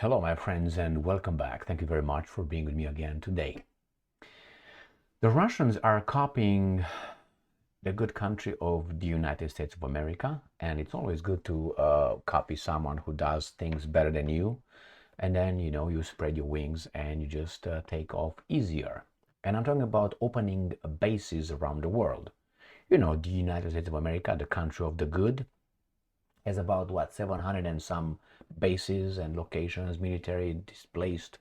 Hello, my friends, and welcome back. Thank you very much for being with me again today. The Russians are copying the good country of the United States of America, and it's always good to copy someone who does things better than you, and then you spread your wings and you just take off easier. And I'm talking about opening bases around the world. The United States of America, the country of the good, has about 700 and some bases and locations, military displaced,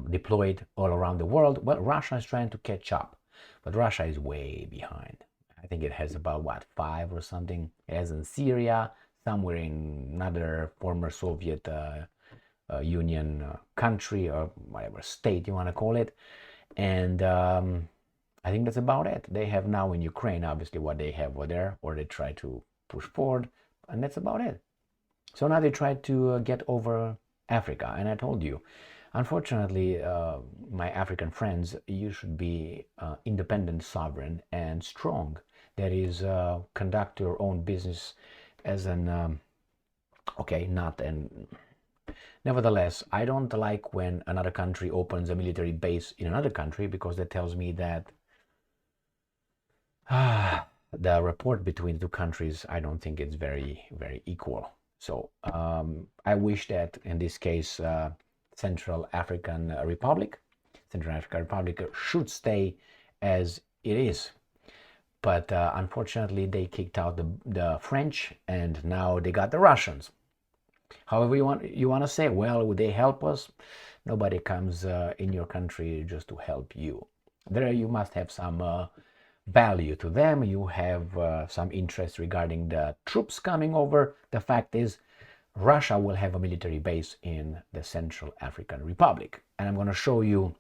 deployed all around the world. Well, Russia is trying to catch up, but Russia is way behind. I think it has about 5 or something. It has in Syria, somewhere in another former Soviet Union country, or whatever state you want to call it. And I think that's about it. They have now in Ukraine, obviously, what they have over there, or they try to push forward, and that's about it. So now they try to get over Africa, and I told you, unfortunately, my African friends, you should be independent, sovereign, and strong. That is, conduct your own business as an Nevertheless, I don't like when another country opens a military base in another country, because that tells me that the rapport between the two countries, I don't think it's very, very equal. So I wish that in this case, Central African Republic should stay as it is. But unfortunately, they kicked out the French, and now they got the Russians. However, you want to say, well, would they help us? Nobody comes in your country just to help you. There you must have some value to them. You have some interest regarding the troops coming over. The fact is, Russia will have a military base in the Central African Republic. And I'm going to show you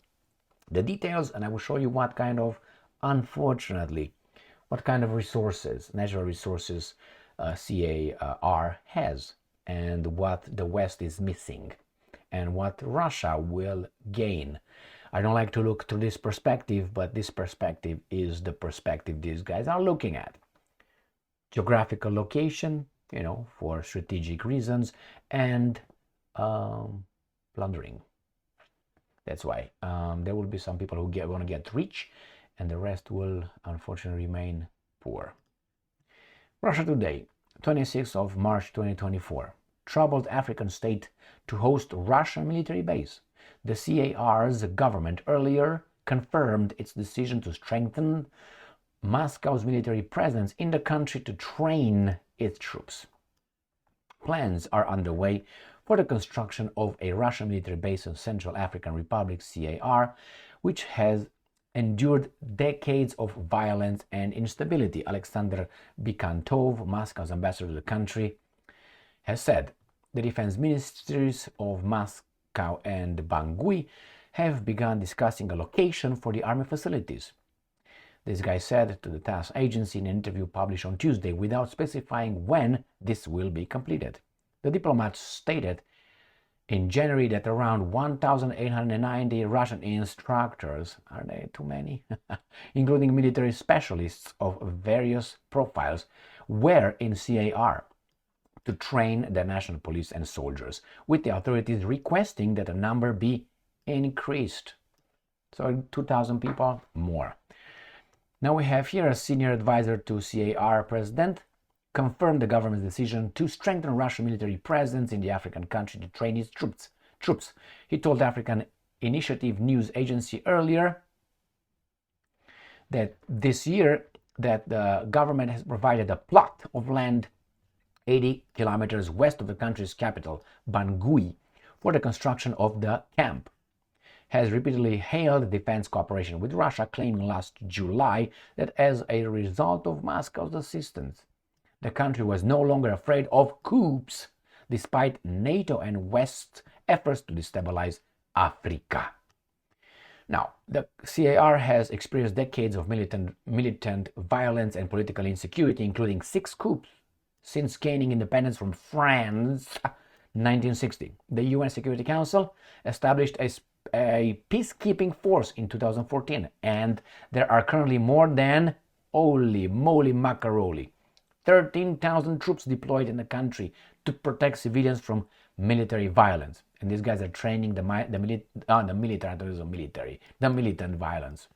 the details, and I will show you what kind of resources, natural resources, CAR has, and what the West is missing, and what Russia will gain. I don't like to look through this perspective, but this perspective is the perspective these guys are looking at. Geographical location, for strategic reasons, and plundering. That's why there will be some people who want to get rich, and the rest will unfortunately remain poor. Russia Today, 26th of March 2024. Troubled African state to host Russian military base. The CAR's government earlier confirmed its decision to strengthen Moscow's military presence in the country to train its troops. Plans are underway for the construction of a Russian military base in Central African Republic, CAR, which has endured decades of violence and instability. Alexander Bikantov, Moscow's ambassador to the country, has said the defense ministries of Moscow and Bangui have begun discussing a location for the army facilities. This guy said to the TASS agency in an interview published on Tuesday, without specifying when this will be completed. The diplomat stated in January that around 1,890 Russian instructors, are they too many, including military specialists of various profiles, were in CAR to train the national police and soldiers, with the authorities requesting that the number be increased. So 2,000 people more. Now we have here a senior advisor to CAR president confirmed the government's decision to strengthen Russian military presence in the African country to train its troops. He told African Initiative News Agency earlier that this year that the government has provided a plot of land 80 kilometers west of the country's capital, Bangui, for the construction of the camp. Has repeatedly hailed defense cooperation with Russia, claiming last July that as a result of Moscow's assistance, the country was no longer afraid of coups, despite NATO and West's efforts to destabilize Africa. Now, the CAR has experienced decades of militant violence and political insecurity, including 6 coups since gaining independence from France in 1960. The UN Security Council established a peacekeeping force in 2014, and there are currently more than, holy moly macaroni, 13,000 troops deployed in the country to protect civilians from military violence. And these guys are training the militant violence.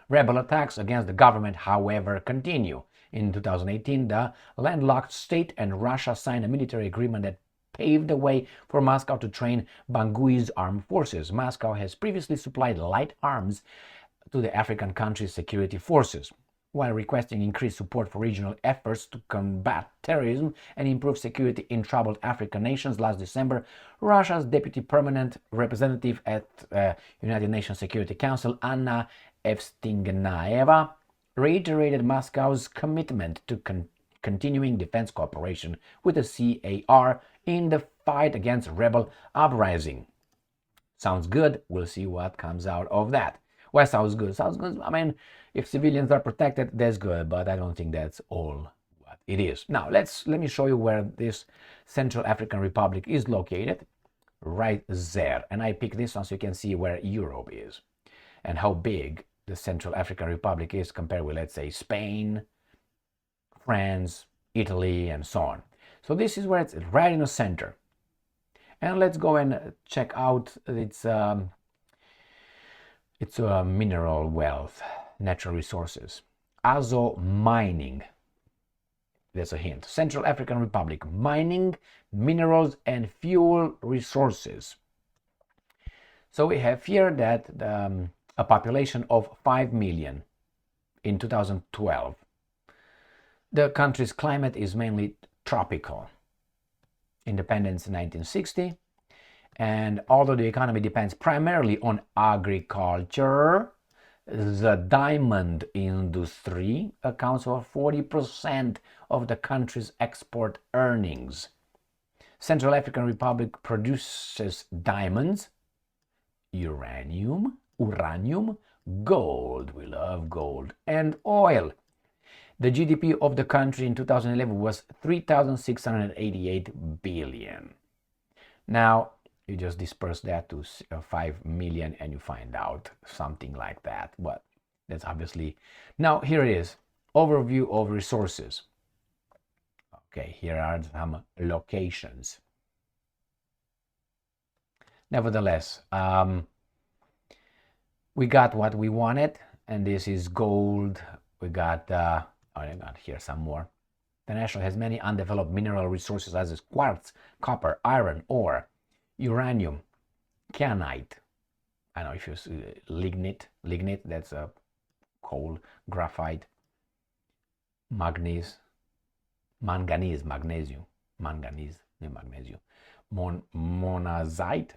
Rebel attacks against the government, however, continue. In 2018, the landlocked state and Russia signed a military agreement that paved the way for Moscow to train Bangui's armed forces. Moscow has previously supplied light arms to the African country's security forces. While requesting increased support for regional efforts to combat terrorism and improve security in troubled African nations, last December, Russia's deputy permanent representative at United Nations Security Council, Anna Evstignaeva, reiterated Moscow's commitment to continuing defense cooperation with the CAR in the fight against rebel uprising. Sounds good. We'll see what comes out of that. Well, sounds good. Sounds good. I mean, if civilians are protected, that's good, but I don't think that's all what it is. Now, let me show you where this Central African Republic is located. Right there. And I picked this one so you can see where Europe is and how big the Central African Republic is compared with, let's say, Spain, France, Italy, and so on. So this is where it's right in the center. And let's go and check out its mineral wealth, natural resources. Azo mining. That's a hint. Central African Republic, mining, minerals, and fuel resources. So we have here that a population of 5 million in 2012. The country's climate is mainly tropical. Independence in 1960. And although the economy depends primarily on agriculture, the diamond industry accounts for 40% of the country's export earnings. Central African Republic produces diamonds, uranium, gold, we love gold, and oil. The GDP of the country in 2011 was 3,688 billion. Now, you just disperse that to 5 million and you find out something like that. But that's obviously... Now, here it is. Overview of resources. Okay, here are some locations. Nevertheless, we got what we wanted, and this is gold. We got, I got here some more. The nation has many undeveloped mineral resources such as quartz, copper, iron ore, uranium, kyanite. I don't know if you see lignite, that's a coal, graphite, manganese, monazite,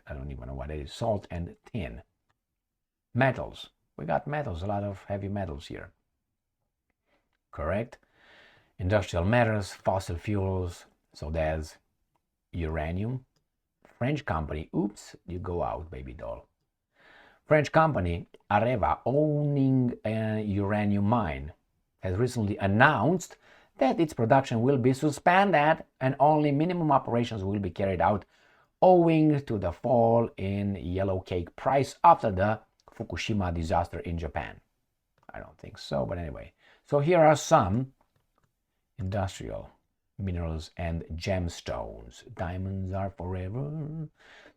I don't even know what it is, salt and tin. Metals, we got metals, a lot of heavy metals here. Correct? Industrial metals, fossil fuels, so there's uranium. French company, oops, you go out, baby doll. French company Areva, owning a uranium mine, has recently announced that its production will be suspended and only minimum operations will be carried out owing to the fall in yellow cake price after the Fukushima disaster in Japan. I don't think so, but anyway. So here are some industrial minerals and gemstones. Diamonds are forever.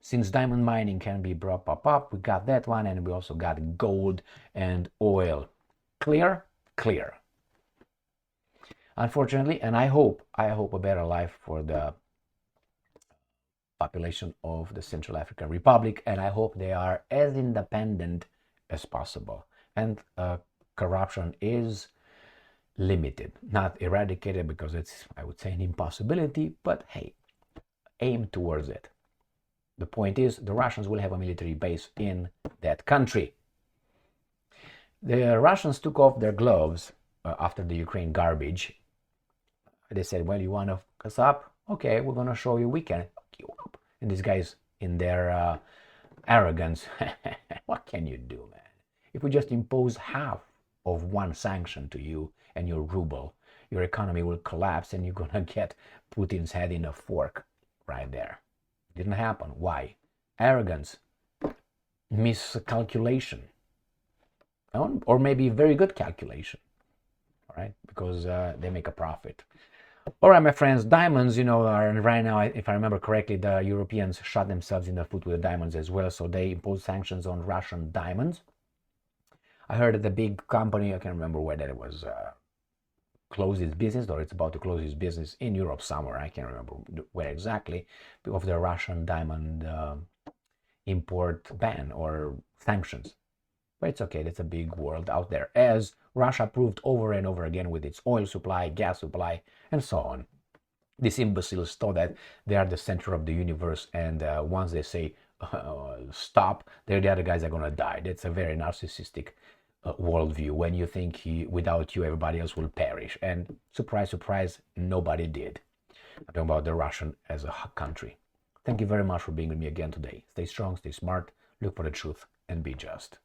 Since diamond mining can be brought up, we got that one, and we also got gold and oil. Clear? Clear. Unfortunately, and I hope a better life for the population of the Central African Republic, and I hope they are as independent as possible. And corruption is limited, not eradicated, because it's, I would say, an impossibility, but hey, aim towards it. The point is, the Russians will have a military base in that country. The Russians took off their gloves after the Ukraine garbage. They said, well, you want to fuck us up? Okay, we're going to show you we can fuck you up. And these guys, in their arrogance, what can you do, man? If we just impose half of one sanction to you and your ruble, your economy will collapse and you're going to get Putin's head in a fork right there. Didn't happen. Why? Arrogance, miscalculation, or maybe very good calculation, all right? Because they make a profit. All right, my friends, diamonds, are right now, if I remember correctly, the Europeans shot themselves in the foot with the diamonds as well. So they imposed sanctions on Russian diamonds. I heard that the big company, I can't remember whether it was closed its business or it's about to close its business in Europe somewhere. I can't remember where exactly, of the Russian diamond import ban or sanctions. But it's okay, that's a big world out there, as Russia proved over and over again with its oil supply, gas supply, and so on. These imbeciles thought that they are the center of the universe, and once they say stop, they're the other guys are gonna die. That's a very narcissistic worldview, when you think without you everybody else will perish. And surprise, surprise, nobody did. I'm talking about the Russian as a country. Thank you very much for being with me again today. Stay strong, stay smart, look for the truth, and be just.